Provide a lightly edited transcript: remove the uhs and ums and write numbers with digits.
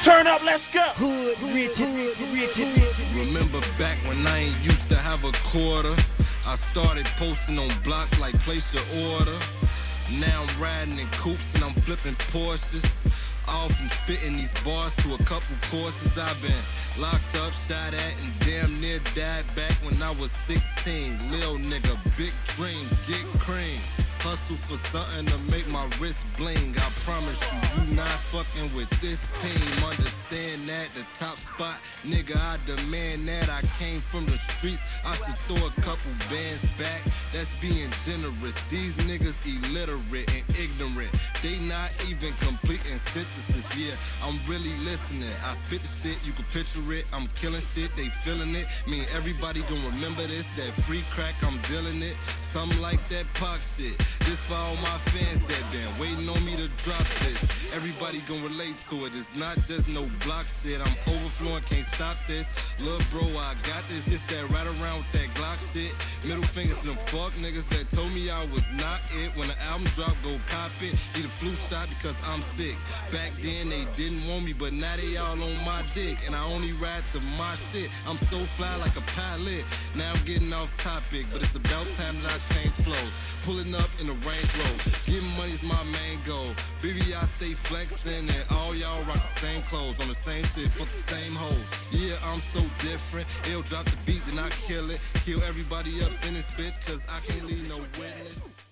Turn up, let's go. Hood, rich. Remember back when I ain't used to have a quarter? I started posting on blocks like place your order. Now I'm riding in coupes and I'm flipping Porsches. All from spitting these bars to a couple courses. I've been locked up, shot at, and damn near died back when I was 16. Lil nigga, big dreams, get cream. Hustle for something to make my wrist bling. I promise you not fucking with this team. Understand that the top spot, nigga, I demand that. I came from the streets, I should throw a couple bands back. That's being generous. These niggas illiterate and ignorant. They not even completing sentences. Yeah, I'm really listening. I spit the shit, you can picture it. I'm killing shit, they feeling it. Me and everybody gon' remember this. That free crack, I'm dealing it. Something like that Pac shit. This for all my fans that been waiting on me to drop this. Everybody gon' relate to it. It's not just no block shit. I'm overflowing, can't stop this. Lil' bro, I got this. This that right around with that Glock shit. Middle fingers to them fuck niggas that told me I was not it. When the album drop, go cop it. Need a flu shot because I'm sick. Back then they didn't want me, but now they all on my dick. And I only ride to my shit. I'm so fly like a pilot. Now I'm getting off topic, but it's about time that I change flows. Pulling up in the Range Road. Getting money's my main goal. Baby, I stay flexing and all y'all rock the same clothes. On the same shit, fuck the same hoes. Yeah, I'm so different. They'll drop the beat, then I kill it. Kill everybody up in this bitch, cause I can't leave no witness.